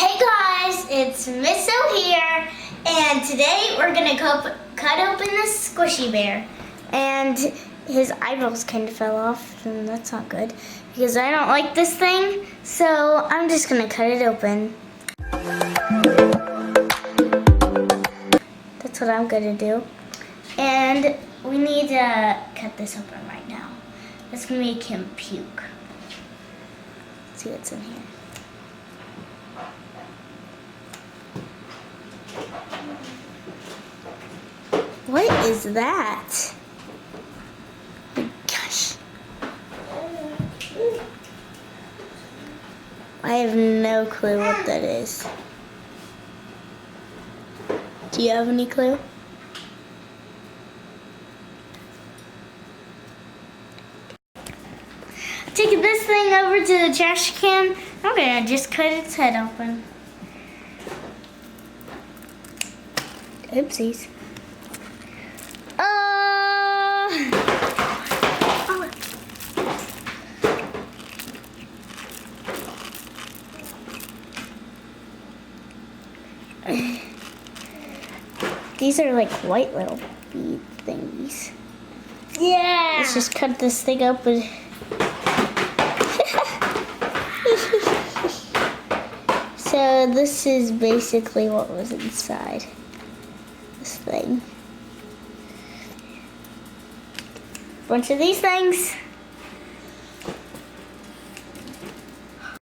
Hey guys, it's Miss O here, and today we're gonna cut open this squishy bear. And his eyeballs kind of fell off, and that's not good because I don't like this thing. So I'm just gonna cut it open. That's what I'm gonna do. And we need to cut this open right now. That's gonna make him puke. Let's see what's in here. What is that? Oh my gosh. I have no clue what that is. Do you have any clue? Taking this thing over to the trash can, I'm gonna just cut its head open. Oopsies. These are like white little bead thingies. Yeah. Let's just cut this thing open. So this is basically what was inside this thing. Bunch of these things.